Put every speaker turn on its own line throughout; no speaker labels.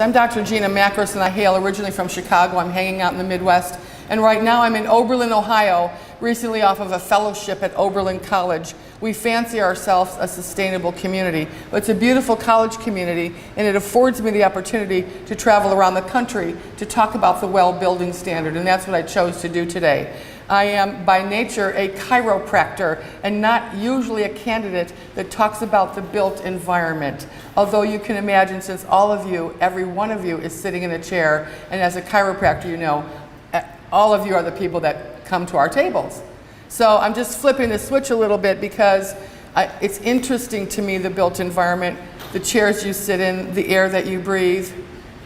I'm Dr. Gina Makris, and I hail originally from Chicago. I'm hanging out in the Midwest, and right now I'm in Oberlin, Ohio, recently off of a fellowship at Oberlin College. We fancy ourselves a sustainable community, but it's a beautiful college community, and it affords me the opportunity to travel around the country to talk about the WELL Building Standard, and that's what I chose to do today. I am by nature a chiropractor and not usually a candidate that talks about the built environment. Although you can imagine, since all of you, every one of you is sitting in a chair, and as a chiropractor, you know, all of you are the people that come to our tables. So I'm just flipping the switch a little bit because it's interesting to me, the built environment, the chairs you sit in, the air that you breathe,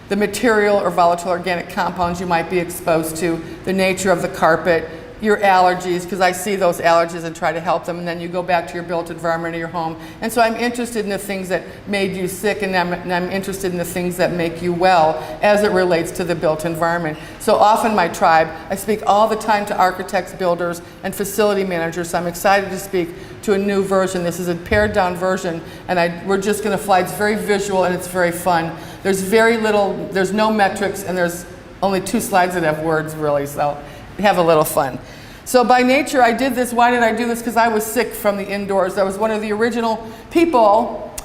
the material or volatile organic compounds you might be exposed to, the nature of the carpet, your allergies, because I see those allergies and try to help them, and then you go back to your built environment of your home. And so I'm interested in the things that made you sick, and I'm interested in the things that make you well as it relates to the built environment. So often my tribe, I speak all the time to architects, builders, and facility managers, so I'm excited to speak to a new version. This is a pared down version, and we're just going to fly. It's very visual and it's very fun. There's there's no metrics, and there's only 2 slides that have words really, so have a little fun. So by nature, I did this. Why did I do this? Because I was sick from the indoors. I was one of the original people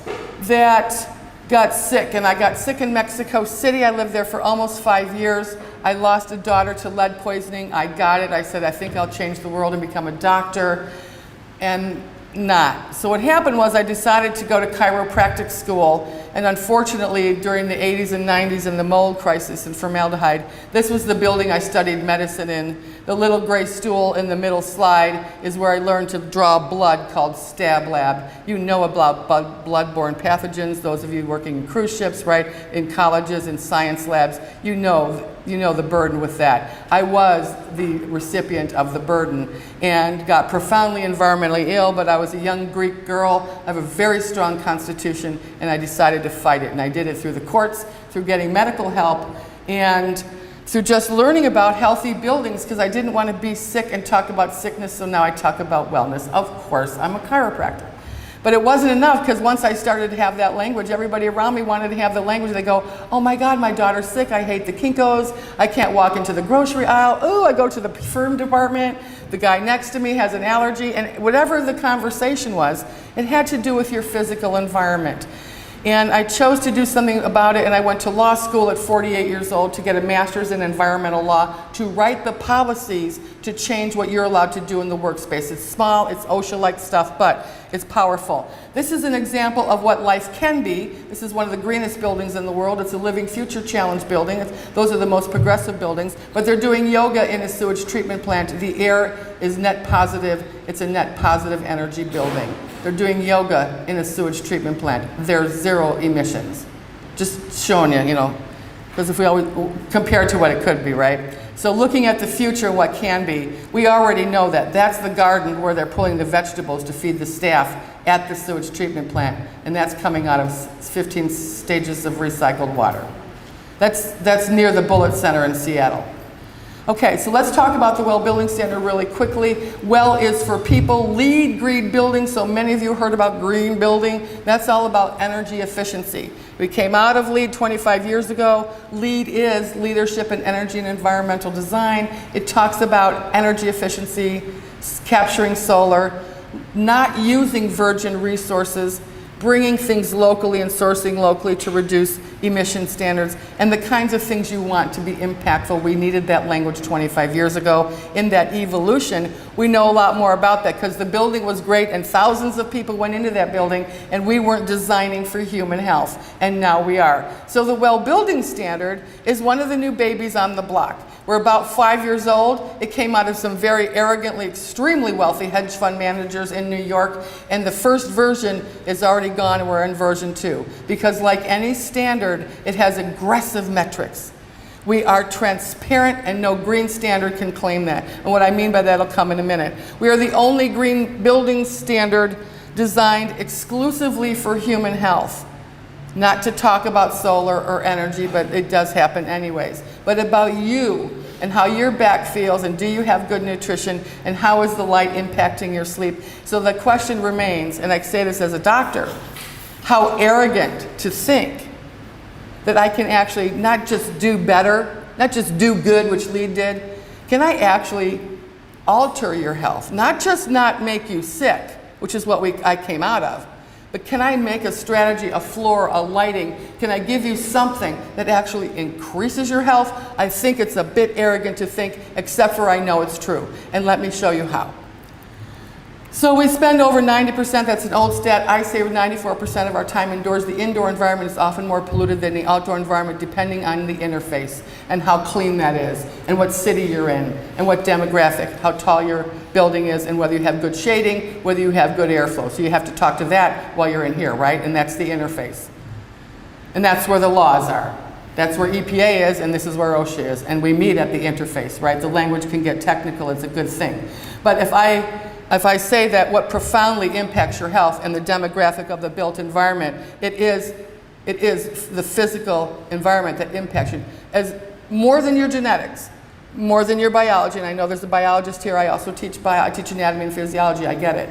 that got sick, and I got sick in Mexico City. I lived there for almost 5 years. I lost a daughter to lead poisoning. I got it. I said, I think I'll change the world and become a doctor, and not. So what happened was I decided to go to chiropractic school, and unfortunately during the 80s and 90s and the mold crisis and formaldehyde, this was the building I studied medicine in. The little gray stool in the middle slide is where I learned to draw blood, called Stab Lab. You know about blood-borne pathogens, those of you working in cruise ships, right, in colleges, in science labs, you know the burden with that. I was the recipient of the burden and got profoundly environmentally ill, but I was a young Greek girl. I have a very strong constitution, and I decided to fight it. And I did it through the courts, through getting medical help, and through just learning about healthy buildings, because I didn't want to be sick and talk about sickness, so now I talk about wellness. Of course, I'm a chiropractor. But it wasn't enough, because once I started to have that language, everybody around me wanted to have the language. They go, oh my God, my daughter's sick. I hate the Kinkos. I can't walk into the grocery aisle. Oh, I go to the perfume department. The guy next to me has an allergy. And whatever the conversation was, it had to do with your physical environment. And I chose to do something about it, and I went to law school at 48 years old to get a master's in environmental law to write the policies to change what you're allowed to do in the workspace. It's small, it's OSHA-like stuff, but it's powerful. This is an example of what life can be. This is one of the greenest buildings in the world. It's a Living Future Challenge building. Those are the most progressive buildings, but they're doing yoga in a sewage treatment plant. The air is net positive. It's a net positive energy building. They're doing yoga in a sewage treatment plant. There's 0 emissions. Just showing you, because if we always compare to what it could be, right? So looking at the future, what can be, we already know that. That's the garden where they're pulling the vegetables to feed the staff at the sewage treatment plant, and that's coming out of 15 stages of recycled water. That's near the Bullitt Center in Seattle. Okay, so let's talk about the WELL Building Standard really quickly. WELL is for people. LEED, green building, so many of you heard about green building. That's all about energy efficiency. We came out of LEED 25 years ago. LEED is Leadership in Energy and Environmental Design. It talks about energy efficiency, capturing solar, not using virgin resources, bringing things locally and sourcing locally to reduce emission standards, and the kinds of things you want to be impactful. We needed that language 25 years ago. In that evolution, we know a lot more about that, because the building was great and thousands of people went into that building, and we weren't designing for human health, and now we are. So the WELL Building Standard is one of the new babies on the block. We're about 5 years old. It came out of some very arrogantly, extremely wealthy hedge fund managers in New York, and the first version is already gone, and we're in version 2. Because like any standard, it has aggressive metrics. We are transparent, and no green standard can claim that. And what I mean by that will come in a minute. We are the only green building standard designed exclusively for human health. Not to talk about solar or energy, but it does happen anyways. But about you and how your back feels, and do you have good nutrition, and how is the light impacting your sleep. So the question remains, and I say this as a doctor, how arrogant to think that I can actually not just do better, not just do good, which LEED did, can I actually alter your health? Not just not make you sick, which is what I came out of, but can I make a strategy, a floor, a lighting? Can I give you something that actually increases your health? I think it's a bit arrogant to think, except for I know it's true. And let me show you how. So we spend over 90%, that's an old stat, I say 94% of our time indoors. The indoor environment is often more polluted than the outdoor environment, depending on the interface and how clean that is, and what city you're in, and what demographic, how tall your building is, and whether you have good shading, whether you have good airflow. So you have to talk to that while you're in here, right? And that's the interface. And that's where the laws are. That's where EPA is, and this is where OSHA is. And we meet at the interface, right? The language can get technical, it's a good thing. But if I say that what profoundly impacts your health and the demographic of the built environment, it is the physical environment that impacts you. As more than your genetics, more than your biology, and I know there's a biologist here, I also teach anatomy and physiology, I get it.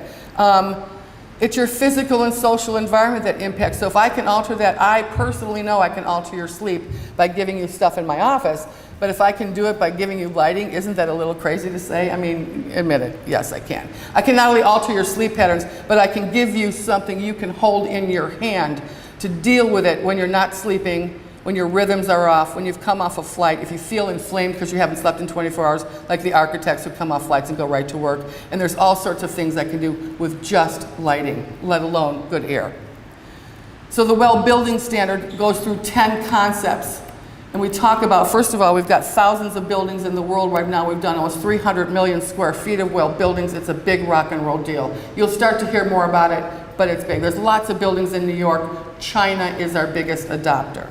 It's your physical and social environment that impacts. So if I can alter that, I personally know I can alter your sleep by giving you stuff in my office. But if I can do it by giving you lighting, isn't that a little crazy to say? I mean, admit it, yes, I can. I can not only alter your sleep patterns, but I can give you something you can hold in your hand to deal with it when you're not sleeping, when your rhythms are off, when you've come off a flight, if you feel inflamed because you haven't slept in 24 hours, like the architects who come off flights and go right to work. And there's all sorts of things I can do with just lighting, let alone good air. So the WELL Building Standard goes through 10 concepts. And we talk about, first of all, we've got thousands of buildings in the world right now. We've done almost 300 million square feet of WELL buildings. It's a big rock and roll deal. You'll start to hear more about it, but it's big. There's lots of buildings in New York. China is our biggest adopter.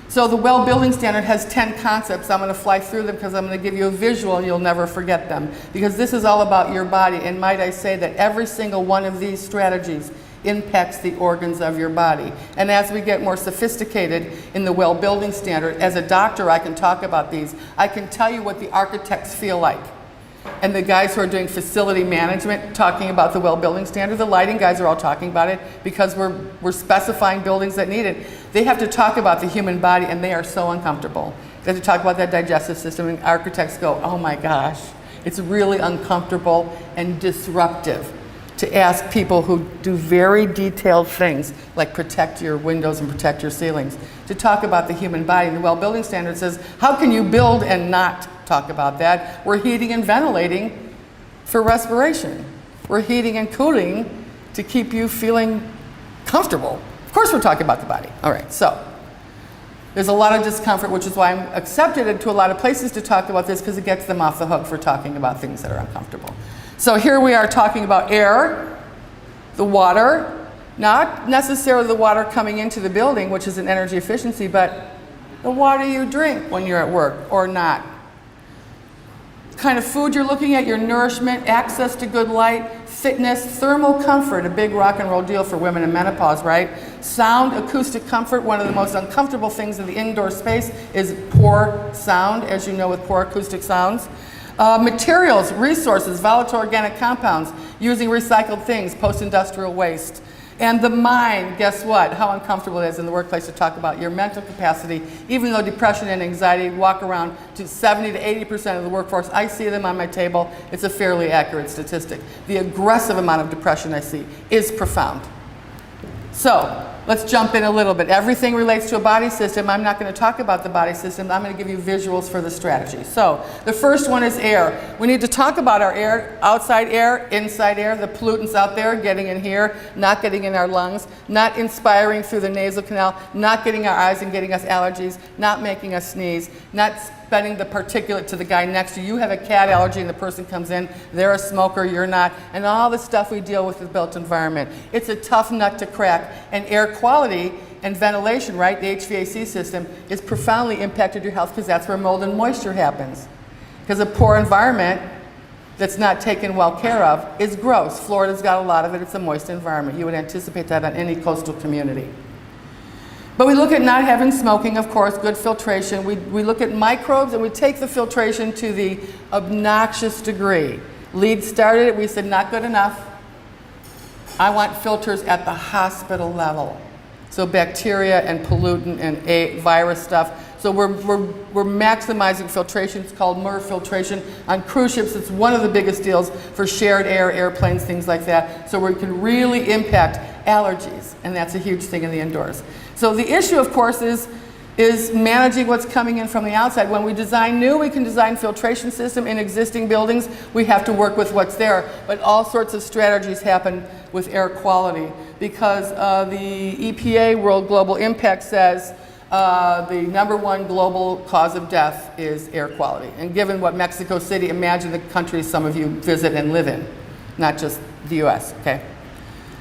So the WELL Building Standard has 10 concepts. I'm going to fly through them because I'm going to give you a visual and you'll never forget them. Because this is all about your body. And might I say that every single one of these strategies impacts the organs of your body. And as we get more sophisticated in the WELL Building Standard, as a doctor I can talk about these. I can tell you what the architects feel like. And the guys who are doing facility management talking about the WELL Building Standard, the lighting guys are all talking about it because we're specifying buildings that need it. They have to talk about the human body and they are so uncomfortable. They have to talk about that digestive system and architects go, oh my gosh, it's really uncomfortable and disruptive to ask people who do very detailed things like protect your windows and protect your ceilings to talk about the human body. And the WELL Building Standard says, how can you build and not talk about that? We're heating and ventilating for respiration. We're heating and cooling to keep you feeling comfortable. Of course we're talking about the body. All right, so there's a lot of discomfort, which is why I'm accepted into a lot of places to talk about this because it gets them off the hook for talking about things that are uncomfortable. So here we are talking about air, the water, not necessarily the water coming into the building, which is an energy efficiency, but the water you drink when you're at work or not. Kind of food you're looking at, your nourishment, access to good light, fitness, thermal comfort, a big rock and roll deal for women in menopause, right? Sound, acoustic comfort, one of the most uncomfortable things in the indoor space is poor sound, as you know with poor acoustic sounds. Materials, resources, volatile organic compounds, using recycled things, post-industrial waste. And the mind, guess what? How uncomfortable it is in the workplace to talk about your mental capacity, even though depression and anxiety walk around to 70 to 80% of the workforce. I see them on my table. It's a fairly accurate statistic. The aggressive amount of depression I see is profound. So let's jump in a little bit. Everything relates to a body system. I'm not going to talk about the body system. I'm going to give you visuals for the strategy. So the first one is air. We need to talk about our air, outside air, inside air, the pollutants out there getting in here, not getting in our lungs, not inspiring through the nasal canal, not getting our eyes and getting us allergies, not making us sneeze, not spreading the particulate to the guy next to you. You have a cat allergy and the person comes in, they're a smoker, you're not, and all the stuff we deal with the built environment. It's a tough nut to crack, and air quality and ventilation, right, the HVAC system, is profoundly impacted your health because that's where mold and moisture happens. Because a poor environment that's not taken well care of is gross. Florida's got a lot of it, it's a moist environment. You would anticipate that on any coastal community. But we look at not having smoking, of course, good filtration. We look at microbes and we take the filtration to the obnoxious degree. LEED started it, we said not good enough. I want filters at the hospital level. So bacteria and pollutant and virus stuff. So we're maximizing filtration. It's called MERV filtration. On cruise ships, it's one of the biggest deals for shared air, airplanes, things like that. So we can really impact allergies, and that's a huge thing in the indoors. So the issue, of course, is managing what's coming in from the outside. When we design new, we can design filtration system in existing buildings. We have to work with what's there, but all sorts of strategies happen with air quality because the EPA World Global Impact says the #1 global cause of death is air quality. And given what Mexico City, imagine the country some of you visit and live in, not just the US, okay?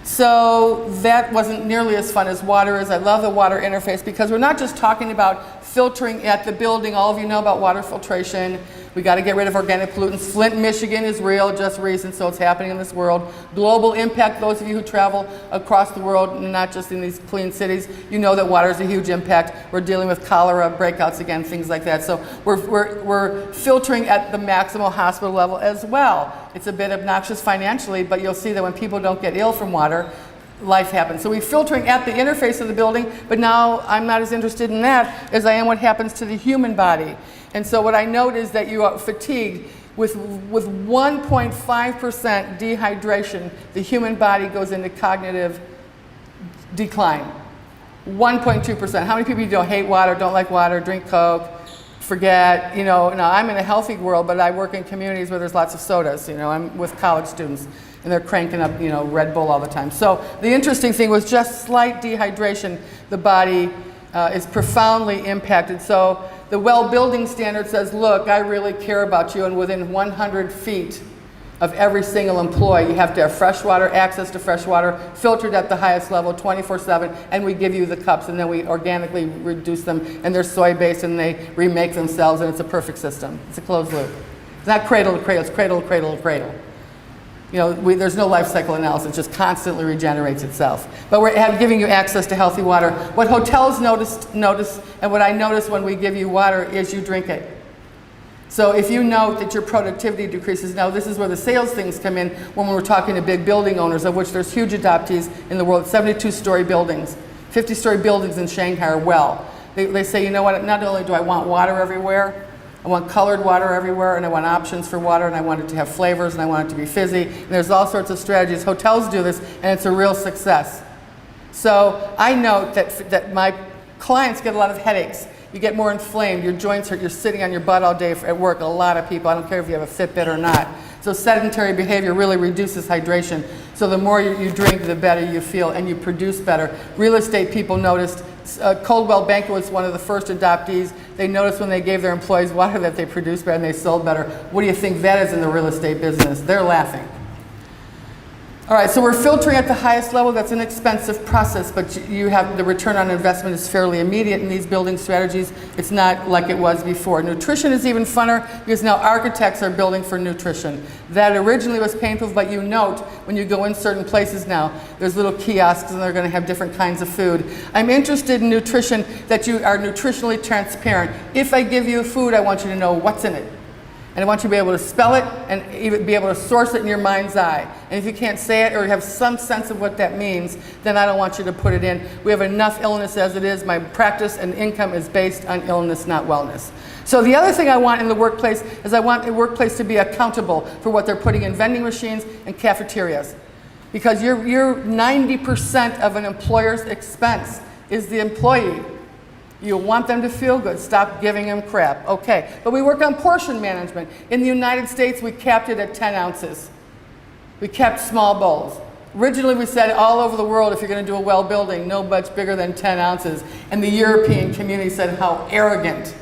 So that wasn't nearly as fun as water is. I love the water interface because we're not just talking about filtering at the building. All of you know about water filtration. We got to get rid of organic pollutants. Flint, Michigan is real, just recent, so it's happening in this world. Global impact, those of you who travel across the world, not just in these clean cities, you know that water is a huge impact. We're dealing with cholera breakouts again, things like that. So we're filtering at the maximal hospital level as well. It's a bit obnoxious financially, but you'll see that when people don't get ill from water, life happens. So we're filtering at the interface of the building, but now I'm not as interested in that as I am what happens to the human body. And so what I note is that you are fatigued. With 1.5% dehydration, the human body goes into cognitive decline. 1.2%. How many people you know hate water, don't like water, drink Coke, forget, now I'm in a healthy world, but I work in communities where there's lots of sodas, I'm with college students and they're cranking up, Red Bull all the time. So the interesting thing was just slight dehydration, the body is profoundly impacted. So the Well Building Standard says, look, I really care about you, and within 100 feet of every single employee, you have to have fresh water, access to fresh water, filtered at the highest level 24/7, and we give you the cups, and then we organically reduce them, and they're soy-based, and they remake themselves, and it's a perfect system. It's a closed loop. It's not cradle to cradle, it's cradle to cradle to cradle. There's no life cycle analysis, it just constantly regenerates itself. But we're giving you access to healthy water. What hotels notice, and what I notice when we give you water is you drink it. So if you note that your productivity decreases, now this is where the sales things come in when we're talking to big building owners, of which there's huge adoptees in the world, 72-story buildings. 50-story buildings in Shanghai are well. They say, you know what, not only do I want water everywhere, I want colored water everywhere, and I want options for water, and I want it to have flavors, and I want it to be fizzy. And there's all sorts of strategies. Hotels do this, and it's a real success. So I note that my clients get a lot of headaches. You get more inflamed, your joints hurt, you're sitting on your butt all day at work, a lot of people, I don't care if you have a Fitbit or not. So sedentary behavior really reduces hydration. So the more you drink, the better you feel, and you produce better. Real estate people noticed, Coldwell Banker was one of the first adoptees. They noticed when they gave their employees water that they produced better and they sold better. What do you think that is in the real estate business? They're laughing. All right, so we're filtering at the highest level. That's an expensive process, but you have the return on investment is fairly immediate in these building strategies. It's not like it was before. Nutrition is even funner because now architects are building for nutrition. That originally was painful, but you note when you go in certain places now, there's little kiosks and they're going to have different kinds of food. I'm interested in nutrition, that you are nutritionally transparent. If I give you food, I want you to know what's in it. And I want you to be able to spell it and even be able to source it in your mind's eye. And if you can't say it or have some sense of what that means, then I don't want you to put it in. We have enough illness as it is. My practice and income is based on illness, not wellness. So the other thing I want in the workplace is I want the workplace to be accountable for what they're putting in vending machines and cafeterias. Because you're 90% of an employer's expense is the employee. You want them to feel good. Stop giving them crap. Okay, but we work on portion management. In the United States, we capped it at 10 ounces. We kept small bowls. Originally, we said all over the world, if you're going to do a well building, no much bigger than 10 ounces. And the European community said, how arrogant.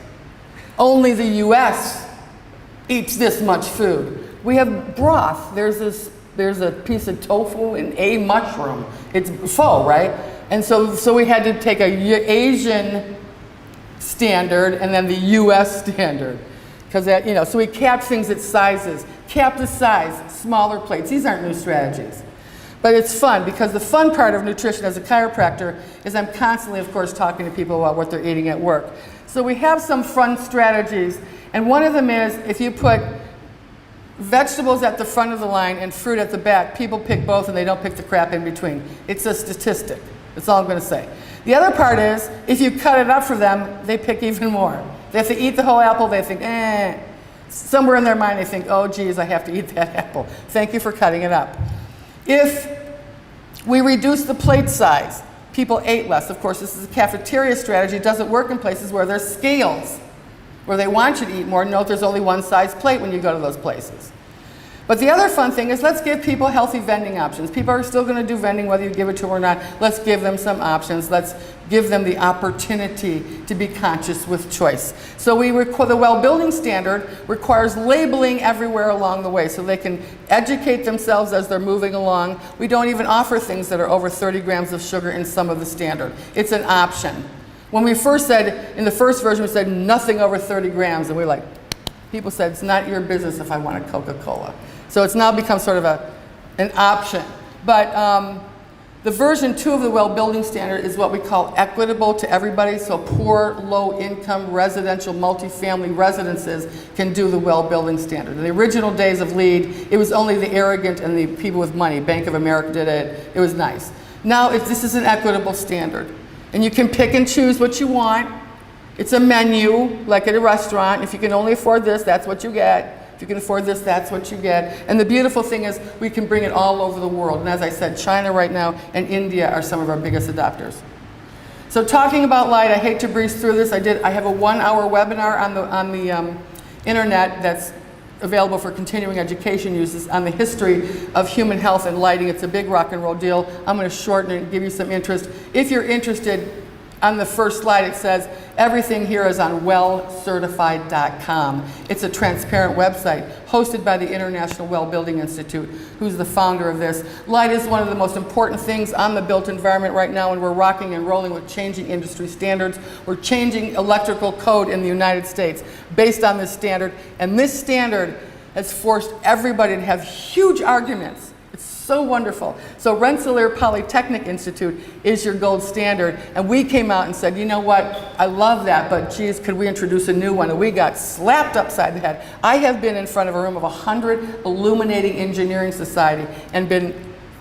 Only the US eats this much food. We have broth. There's a piece of tofu and a mushroom. It's pho, right? And so we had to take a Asian standard and then the US standard. Because that, so we capped things at sizes. Cap the size, smaller plates. These aren't new strategies. But it's fun because the fun part of nutrition as a chiropractor is I'm constantly, of course, talking to people about what they're eating at work. So we have some fun strategies. And one of them is if you put vegetables at the front of the line and fruit at the back, people pick both and they don't pick the crap in between. It's a statistic. That's all I'm going to say. The other part is, if you cut it up for them, they pick even more. They have to eat the whole apple, they think, eh. Somewhere in their mind they think, oh geez, I have to eat that apple. Thank you for cutting it up. If we reduce the plate size, people ate less. Of course, this is a cafeteria strategy. It doesn't work in places where there's scales, where they want you to eat more. Note there's only one size plate when you go to those places. But the other fun thing is, let's give people healthy vending options. People are still going to do vending whether you give it to them or not. Let's give them some options. Let's give them the opportunity to be conscious with choice. So the Well Building Standard requires labeling everywhere along the way so they can educate themselves as they're moving along. We don't even offer things that are over 30 grams of sugar in some of the standard. It's an option. When we first said, in the first version, we said nothing over 30 grams, and people said, it's not your business if I want a Coca-Cola. So it's now become sort of an option. But the version 2 of the Well Building Standard is what we call equitable to everybody. So poor, low-income, residential, multifamily residences can do the Well Building Standard. In the original days of LEED, it was only the arrogant and the people with money. Bank of America did it. It was nice. Now this is an equitable standard. And you can pick and choose what you want. It's a menu, like at a restaurant. If you can only afford this, that's what you get. If you can afford this, that's what you get. And the beautiful thing is we can bring it all over the world. And as I said, China right now and India are some of our biggest adopters. So talking about light, I hate to breeze through this. I have a 1-hour webinar on the internet that's available for continuing education uses on the history of human health and lighting. It's a big rock and roll deal. I'm going to shorten it and give you some interest. If you're interested, on the first slide it says everything here is on wellcertified.com. It's a transparent website hosted by the International Well Building Institute, who's the founder of this. Light is one of the most important things on the built environment right now, and we're rocking and rolling with changing industry standards. We're changing electrical code in the United States based on this standard, and this standard has forced everybody to have huge arguments. It's so wonderful. So Rensselaer Polytechnic Institute is your gold standard, and we came out and said, you know what, I love that, but geez, could we introduce a new one? And we got slapped upside the head. I have been in front of a room of 100 Illuminating Engineering Society and been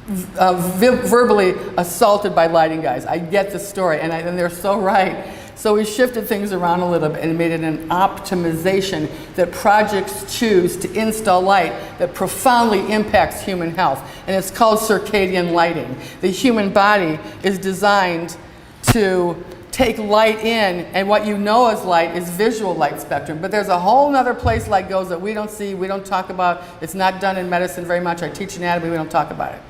verbally assaulted by lighting guys. I get the story, and they're so right. So we shifted things around a little bit and made it an optimization that projects choose to install light that profoundly impacts human health. And it's called circadian lighting. The human body is designed to take light in, and what you know as light is visual light spectrum. But there's a whole other place light goes that we don't see, we don't talk about. It's not done in medicine very much. I teach anatomy, we don't talk about it.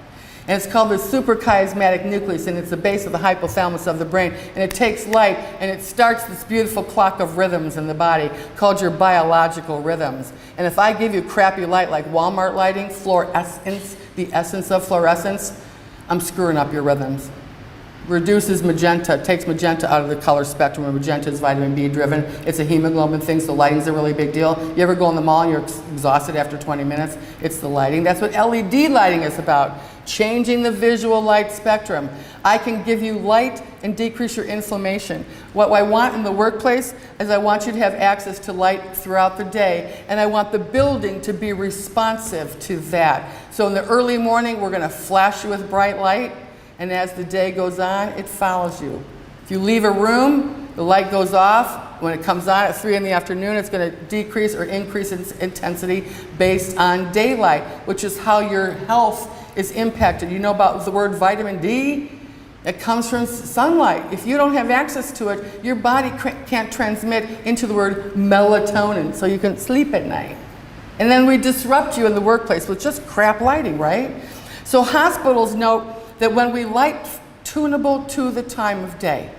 And it's called the suprachiasmatic nucleus, and it's the base of the hypothalamus of the brain. And it takes light, and it starts this beautiful clock of rhythms in the body called your biological rhythms. And if I give you crappy light like Walmart lighting, fluorescence, the essence of fluorescence, I'm screwing up your rhythms. Reduces magenta, takes magenta out of the color spectrum, and magenta is vitamin B driven. It's a hemoglobin thing, so lighting's a really big deal. You ever go in the mall and you're exhausted after 20 minutes? It's the lighting. That's what LED lighting is about. Changing the visual light spectrum. I can give you light and decrease your inflammation. What I want in the workplace is I want you to have access to light throughout the day, and I want the building to be responsive to that. So in the early morning, we're going to flash you with bright light, and as the day goes on, it follows you. If you leave a room, the light goes off. When it comes on at 3 in the afternoon, it's going to decrease or increase its intensity based on daylight, which is how your health is impacted. You know about the word vitamin D? It comes from sunlight. If you don't have access to it, your body can't transmit into the word melatonin, so you can sleep at night. And then we disrupt you in the workplace with just crap lighting, right? So hospitals note that when we light tunable to the time of day,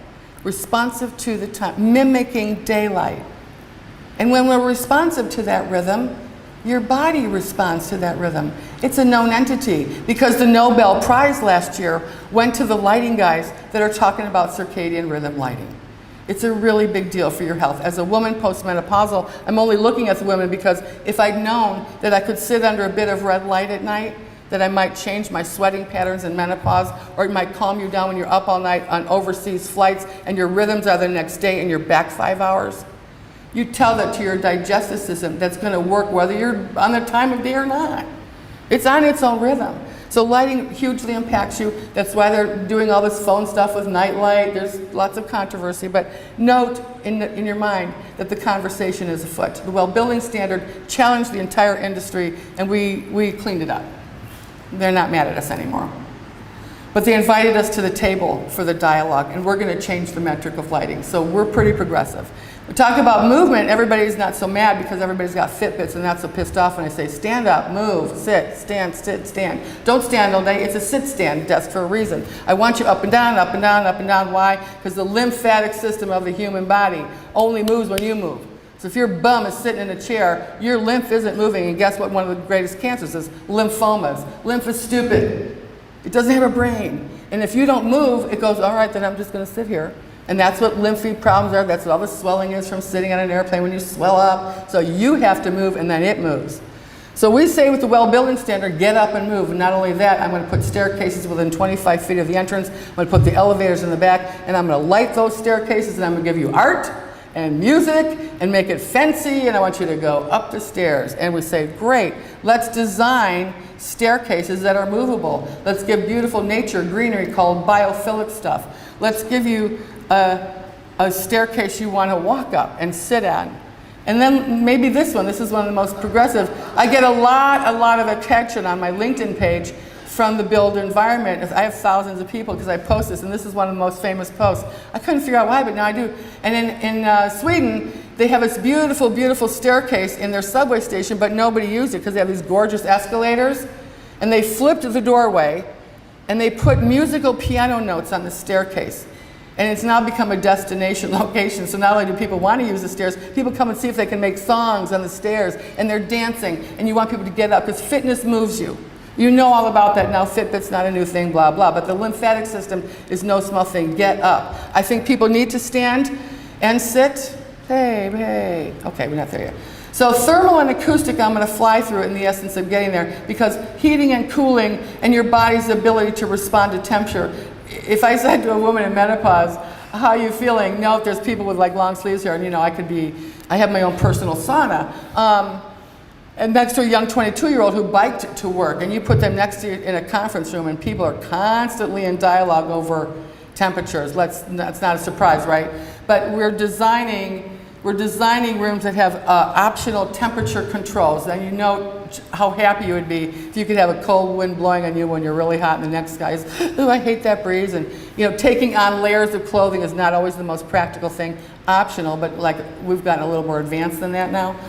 responsive to the time, mimicking daylight, and when we're responsive to that rhythm, your body responds to that rhythm. It's a known entity because the Nobel Prize last year went to the lighting guys that are talking about circadian rhythm lighting. It's a really big deal for your health. As a woman postmenopausal, I'm only looking at the women because if I'd known that I could sit under a bit of red light at night, that I might change my sweating patterns in menopause, or it might calm you down when you're up all night on overseas flights and your rhythms are the next day and you're back 5 hours. You tell that to your digestive system that's going to work whether you're on the time of day or not. It's on its own rhythm. So lighting hugely impacts you. That's why they're doing all this phone stuff with night light. There's lots of controversy, but note in your mind that the conversation is afoot. The WELL Building Standard challenged the entire industry, and we cleaned it up. They're not mad at us anymore. But they invited us to the table for the dialogue, and we're going to change the metric of lighting. So we're pretty progressive. We talk about movement, everybody's not so mad because everybody's got Fitbits and not so pissed off when I say stand up, move, sit, stand, sit, stand. Don't stand all day, it's a sit stand desk for a reason. I want you up and down, up and down, up and down. Why? Because the lymphatic system of the human body only moves when you move. So if your bum is sitting in a chair, your lymph isn't moving, and guess what one of the greatest cancers is? Lymphomas. Lymph is stupid. It doesn't have a brain. And if you don't move, it goes, all right, then I'm just going to sit here. And that's what lymphy problems are. That's what all the swelling is from sitting on an airplane when you swell up. So you have to move, and then it moves. So we say with the WELL Building Standard, get up and move. And not only that, I'm going to put staircases within 25 feet of the entrance. I'm going to put the elevators in the back, and I'm going to light those staircases, and I'm going to give you art and music and make it fancy, and I want you to go up the stairs. And we say, great, let's design staircases that are movable. Let's give beautiful nature, greenery called biophilic stuff. Let's give you a staircase you want to walk up and sit on. And then maybe this is one of the most progressive. I get a lot of attention on my LinkedIn page from the built environment. I have thousands of people because I post this, and this is one of the most famous posts. I couldn't figure out why, but now I do. And in Sweden, they have this beautiful, beautiful staircase in their subway station, but nobody used it because they have these gorgeous escalators. And they flipped the doorway, and they put musical piano notes on the staircase. And it's now become a destination location. So not only do people want to use the stairs, people come and see if they can make songs on the stairs, and they're dancing, and you want people to get up because fitness moves you. You know all about that now. Fitbit's not a new thing, blah, blah. But the lymphatic system is no small thing. Get up. I think people need to stand and sit. Hey. Okay, we're not there yet. So thermal and acoustic, I'm going to fly through it in the essence of getting there, because heating and cooling and your body's ability to respond to temperature. If I said to a woman in menopause, how are you feeling? No, if there's people with like long sleeves here, and I have my own personal sauna. And next to a young 22-year-old who biked to work, and you put them next to you in a conference room, and people are constantly in dialogue over temperatures. That's not a surprise, right? But we're designing rooms that have optional temperature controls. And you know how happy you would be if you could have a cold wind blowing on you when you're really hot, and the next guy is, ooh, I hate that breeze. And taking on layers of clothing is not always the most practical thing. Optional, but like we've gotten a little more advanced than that now.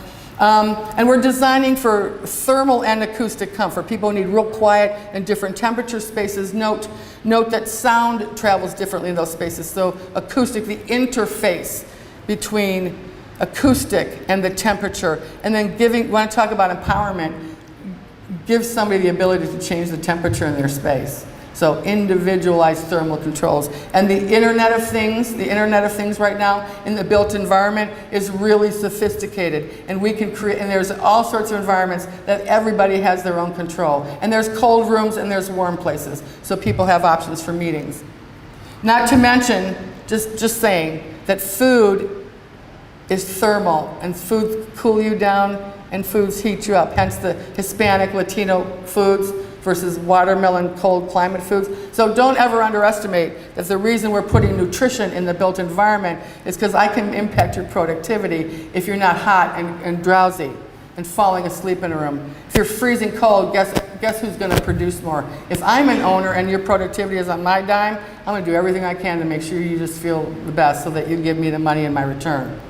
And we're designing for thermal and acoustic comfort. People need real quiet and different temperature spaces. Note that sound travels differently in those spaces. So acoustic, the interface between acoustic and the temperature. And then when I talk about empowerment, give somebody the ability to change the temperature in their space. So individualized thermal controls. And the Internet of Things right now in the built environment is really sophisticated. And we can create, and there's all sorts of environments that everybody has their own control. And there's cold rooms and there's warm places. So people have options for meetings. Not to mention, just saying, that food is thermal, and foods cool you down and foods heat you up. Hence the Hispanic, Latino foods versus watermelon, cold climate foods. So don't ever underestimate that the reason we're putting nutrition in the built environment is because I can impact your productivity if you're not hot and drowsy and falling asleep in a room. If you're freezing cold, guess who's going to produce more? If I'm an owner and your productivity is on my dime, I'm going to do everything I can to make sure you just feel the best so that you give me the money in my return.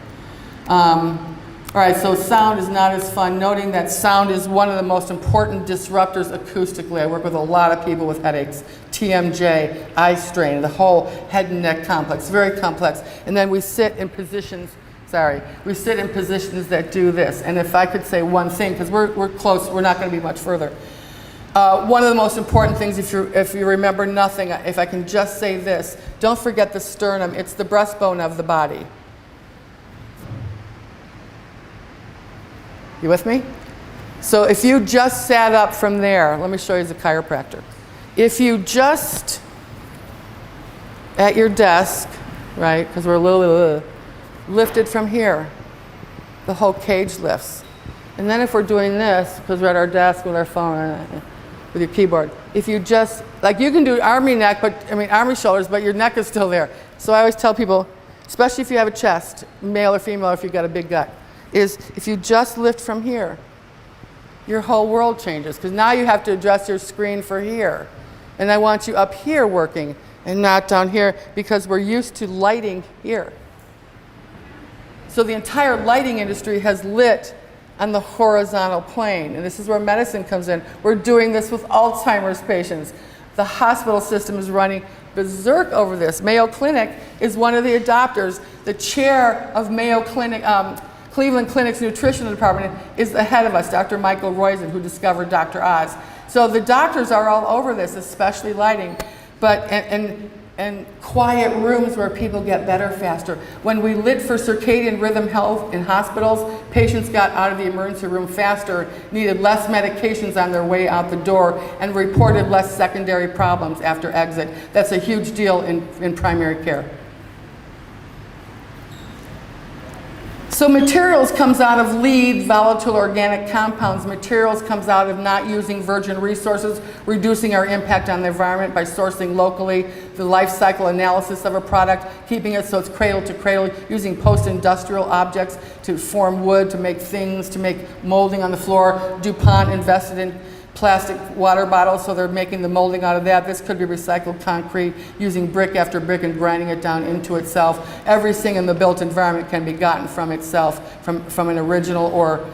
All right, so sound is not as fun. Noting that sound is one of the most important disruptors acoustically. I work with a lot of people with headaches, TMJ, eye strain, the whole head and neck complex, very complex. And then we sit in positions that do this. And if I could say one thing, because we're close, we're not going to be much further. One of the most important things, if you remember nothing, if I can just say this, don't forget the sternum. It's the breastbone of the body. You with me? So if you just sat up from there, let me show you as a chiropractor. If you just, at your desk, right, because we're a little lifted from here, the whole cage lifts. And then if we're doing this, because we're at our desk with our phone, with your keyboard. If you just, like you can do army neck, army shoulders, but your neck is still there. So I always tell people, especially if you have a chest, male or female, if you've got a big gut, is if you just lift from here, your whole world changes, because now you have to adjust your screen for here. And I want you up here working and not down here, because we're used to lighting here. So the entire lighting industry has lit on the horizontal plane, and this is where medicine comes in. We're doing this with Alzheimer's patients. The hospital system is running berserk over this. Mayo Clinic is one of the adopters. The chair of Mayo Clinic, Cleveland Clinic's nutrition department is the head of us, Dr. Michael Roizen, who discovered Dr. Oz. So the doctors are all over this, especially lighting, but and quiet rooms where people get better faster. When we lit for circadian rhythm health in hospitals, patients got out of the emergency room faster, needed less medications on their way out the door, and reported less secondary problems after exit. That's a huge deal in primary care. So materials comes out of LEED, volatile organic compounds. Materials comes out of not using virgin resources, reducing our impact on the environment by sourcing locally, the life cycle analysis of a product, keeping it so it's cradle to cradle, using post-industrial objects to form wood, to make things, to make molding on the floor. DuPont invested in plastic water bottles, so they're making the molding out of that. This could be recycled concrete, using brick after brick and grinding it down into itself. Everything in the built environment can be gotten from itself, from an original or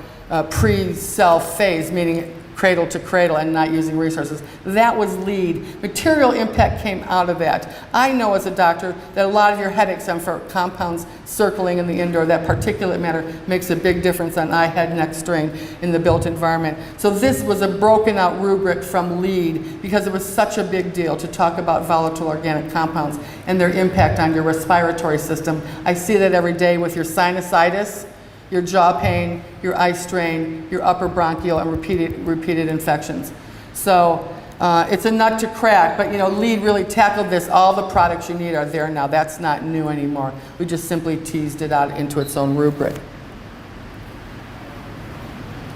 pre-self phase, meaning cradle to cradle and not using resources. That was LEED. Material impact came out of that. I know as a doctor that a lot of your headaches come from compounds circling in the indoor. That particulate matter makes a big difference on eye, head, neck strain in the built environment. So this was a broken out rubric from LEED because it was such a big deal to talk about volatile organic compounds and their impact on your respiratory system. I see that every day with your sinusitis, your jaw pain, your eye strain, your upper bronchial, and repeated infections. So it's a nut to crack, but LEED really tackled this. All the products you need are there now. That's not new anymore. We just simply teased it out into its own rubric.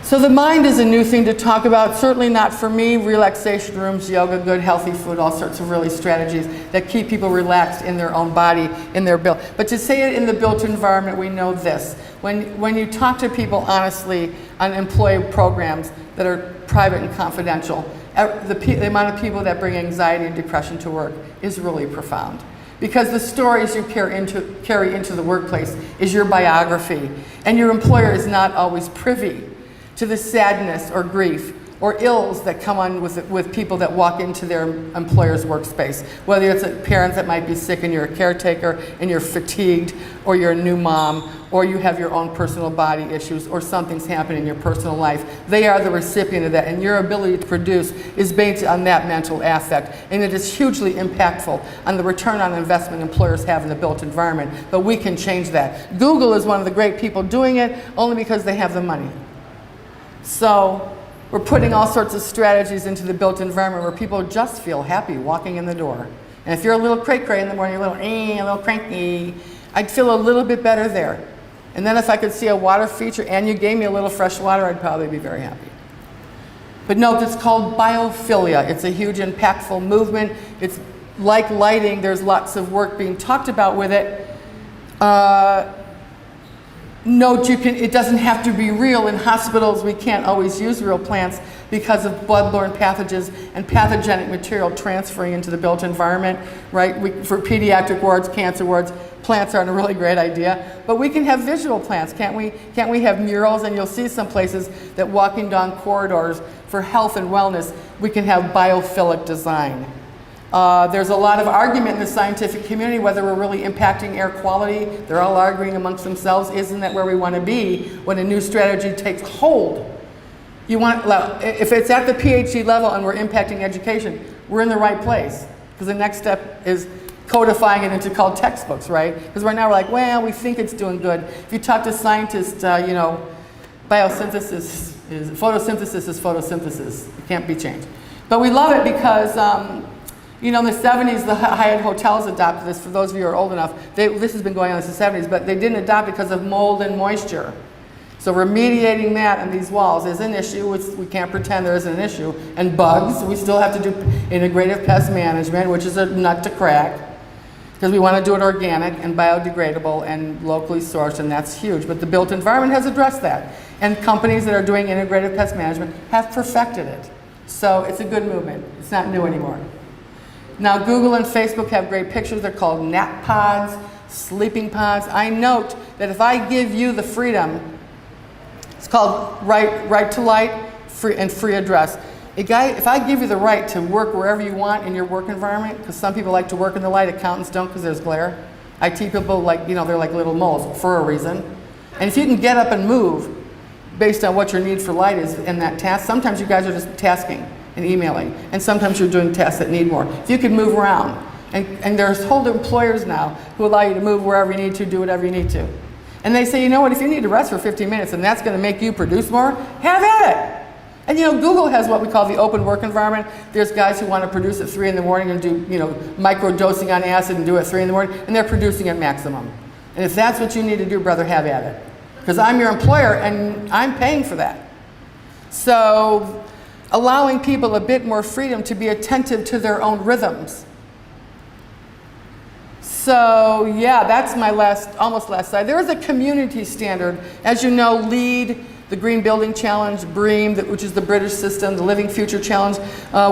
So the mind is a new thing to talk about, certainly not for me. Relaxation rooms, yoga, good healthy food, all sorts of really strategies that keep people relaxed in their own body, in their built. But to say it in the built environment, we know this. When you talk to people honestly on employee programs that are private and confidential, the amount of people that bring anxiety and depression to work is really profound. Because the stories you carry into the workplace is your biography, and your employer is not always privy to the sadness or grief or ills that come on with people that walk into their employer's workspace. Whether it's parents that might be sick and you're a caretaker and you're fatigued, or you're a new mom, or you have your own personal body issues, or something's happening in your personal life. They are the recipient of that, and your ability to produce is based on that mental affect. And it is hugely impactful on the return on investment employers have in the built environment, but we can change that. Google is one of the great people doing it only because they have the money. So we're putting all sorts of strategies into the built environment where people just feel happy walking in the door. And if you're a little cray-cray in the morning, a little cranky, I'd feel a little bit better there. And then if I could see a water feature and you gave me a little fresh water, I'd probably be very happy. But note, it's called biophilia. It's a huge, impactful movement. It's like lighting. There's lots of work being talked about with it. Note, it doesn't have to be real. In hospitals, we can't always use real plants because of bloodborne pathogens and pathogenic material transferring into the built environment, right? For pediatric wards, cancer wards, plants aren't a really great idea, but we can have visual plants, can't we? Can't we have murals? And you'll see some places that walking down corridors for health and wellness, we can have biophilic design. There's a lot of argument in the scientific community whether we're really impacting air quality. They're all arguing amongst themselves, isn't that where we want to be when a new strategy takes hold? If it's at the PhD level and we're impacting education, we're in the right place. Because the next step is codifying it into called textbooks, right? Because right now we're like, well, we think it's doing good. If you talk to scientists, photosynthesis is photosynthesis. It can't be changed. But we love it because in the 70s, the Hyatt hotels adopted this. For those of you who are old enough, this has been going on since the 70s, but they didn't adopt it because of mold and moisture. So remediating that on these walls is an issue. We can't pretend there isn't an issue. And bugs, we still have to do integrative pest management, which is a nut to crack, because we want to do it organic and biodegradable and locally sourced, and that's huge. But the built environment has addressed that. And companies that are doing integrative pest management have perfected it. So it's a good movement. It's not new anymore. Now Google and Facebook have great pictures. They're called nap pods, sleeping pods. I note that if I give you the freedom, it's called right to light free address. If I give you the right to work wherever you want in your work environment, because some people like to work in the light, accountants don't because there's glare. IT people, they're like little moles for a reason. And if you can get up and move based on what your need for light is in that task, sometimes you guys are just tasking and emailing, and sometimes you're doing tasks that need more. If you can move around, and there's whole employers now who allow you to move wherever you need to, do whatever you need to. And they say, you know what, if you need to rest for 15 minutes and that's going to make you produce more, have at it. And Google has what we call the open work environment. There's guys who want to produce at 3 in the morning and do, micro-dosing on acid and do it at 3 in the morning, and they're producing at maximum. And if that's what you need to do, brother, have at it. Because I'm your employer and I'm paying for that. So allowing people a bit more freedom to be attentive to their own rhythms. So yeah, that's my almost last slide. There is a community standard. As you know, LEED, the Green Building Challenge, BREEAM, which is the British system, the Living Future Challenge.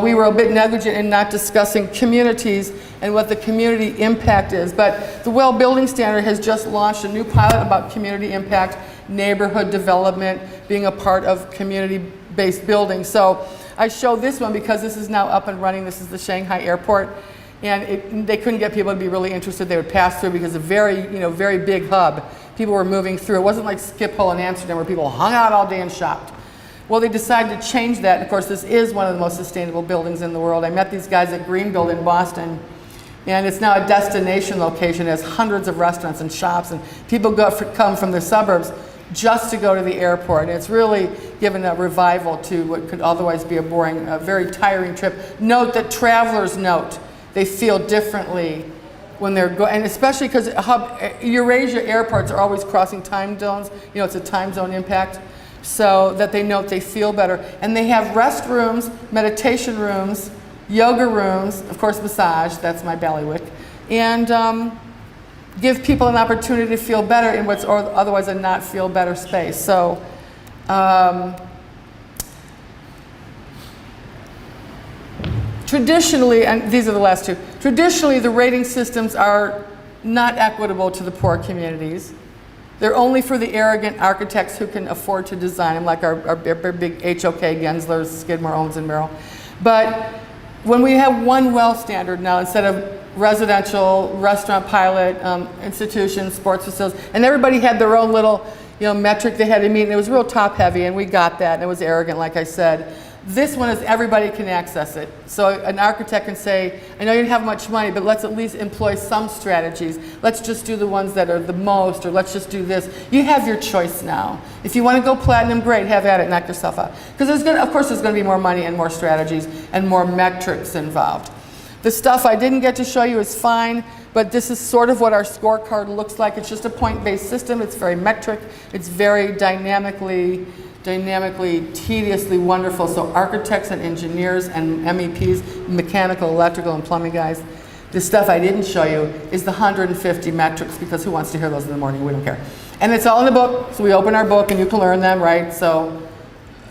We were a bit negligent in not discussing communities and what the community impact is. But the WELL Building Standard has just launched a new pilot about community impact, neighborhood development, being a part of community-based building. So I show this one because this is now up and running. This is the Shanghai airport. And they couldn't get people to be really interested. They would pass through because it's a very big hub. People were moving through. It wasn't like Schiphol in Amsterdam where people hung out all day and shopped. Well, they decided to change that. Of course, this is one of the most sustainable buildings in the world. I met these guys at Greenbuild in Boston, and it's now a destination location. It has hundreds of restaurants and shops, and people come from the suburbs just to go to the airport. And it's really given a revival to what could otherwise be a boring, very tiring trip. Note that travelers note they feel differently when they're going, and especially because Eurasia airports are always crossing time zones. It's a time zone impact, so that they note they feel better. And they have restrooms, meditation rooms, yoga rooms, of course massage, that's my ballywick, and give people an opportunity to feel better in what's otherwise a not feel better space. So traditionally, and these are the last two, traditionally the rating systems are not equitable to the poor communities. They're only for the arrogant architects who can afford to design them, like our big HOK, Genslers, Skidmore, Owens & Merrill. But when we have one WELL standard now, instead of residential, restaurant pilot, institutions, sports facilities, and everybody had their own little metric they had to meet, and it was real top heavy, and we got that, and it was arrogant, like I said. This one is everybody can access it. So an architect can say, I know you don't have much money, but let's at least employ some strategies. Let's just do the ones that are the most, or let's just do this. You have your choice now. If you want to go platinum, great, have at it, knock yourself out. Because of course there's going to be more money and more strategies and more metrics involved. The stuff I didn't get to show you is fine, but this is sort of what our scorecard looks like. It's just a point-based system. It's very metric. It's very dynamically, tediously wonderful. So architects and engineers and MEPs, mechanical, electrical, and plumbing guys, the stuff I didn't show you is the 150 metrics, because who wants to hear those in the morning? We don't care. And it's all in the book, so we open our book and you can learn them, right? So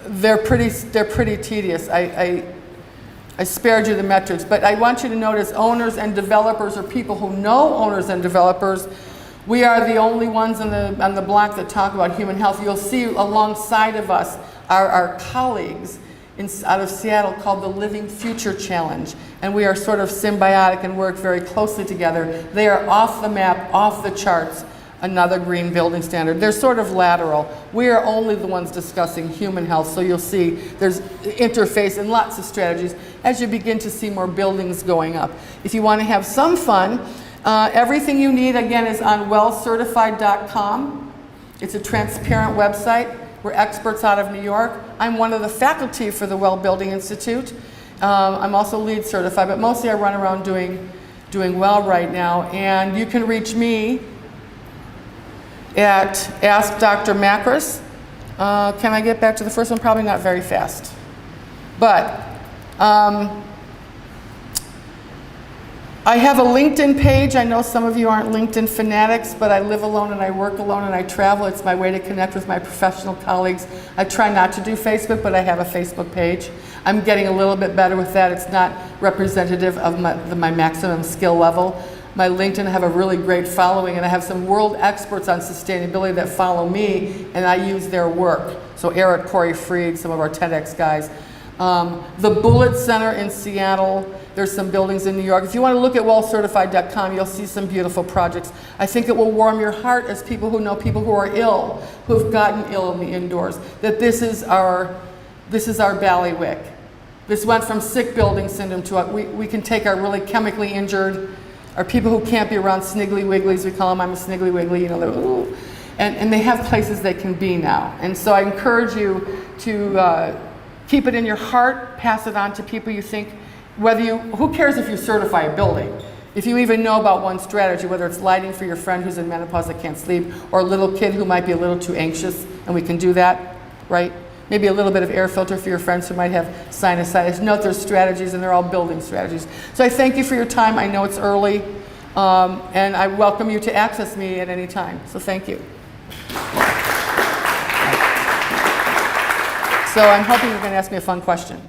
they're pretty tedious. I spared you the metrics, but I want you to notice owners and developers, or people who know owners and developers, we are the only ones on the block that talk about human health. You'll see alongside of us our colleagues out of Seattle called the Living Future Challenge. And we are sort of symbiotic and work very closely together. They are off the map, off the charts, another green building standard. They're sort of lateral. We are only the ones discussing human health. So you'll see there's interface and lots of strategies as you begin to see more buildings going up. If you want to have some fun, everything you need, again, is on wellcertified.com. It's a transparent website. We're experts out of New York. I'm one of the faculty for the WELL Building Institute. I'm also LEED certified, but mostly I run around doing WELL right now. And you can reach me at Ask Dr. Makris Can I get back to the first one? Probably not very fast. But I have a LinkedIn page. I know some of you aren't LinkedIn fanatics, but I live alone and I work alone and I travel. It's my way to connect with my professional colleagues. I try not to do Facebook, but I have a Facebook page. I'm getting a little bit better with that. It's not representative of my maximum skill level. My LinkedIn, I have a really great following, and I have some world experts on sustainability that follow me, and I use their work. So Eric, Corey Freed, some of our TEDx guys. The Bullitt Center in Seattle. There's some buildings in New York. If you want to look at wellcertified.com, you'll see some beautiful projects. I think it will warm your heart as people who know people who are ill, who have gotten ill in the indoors, that this is our bailiwick. This went from sick building syndrome to we can take our really chemically injured, our people who can't be around sniggly wigglies. We call them, I'm a sniggly wiggly, you know, ooh, and they have places they can be now. And so I encourage you to keep it in your heart, pass it on to people you think, who cares if you certify a building? If you even know about one strategy, whether it's lighting for your friend who's in menopause that can't sleep, or a little kid who might be a little too anxious, and we can do that, right? Maybe a little bit of air filter for your friends who might have sinusitis. Note there's strategies, and they're all building strategies. So I thank you for your time. I know it's early, and I welcome you to access me at any time. So thank you. So I'm hoping you're going to ask me a fun question.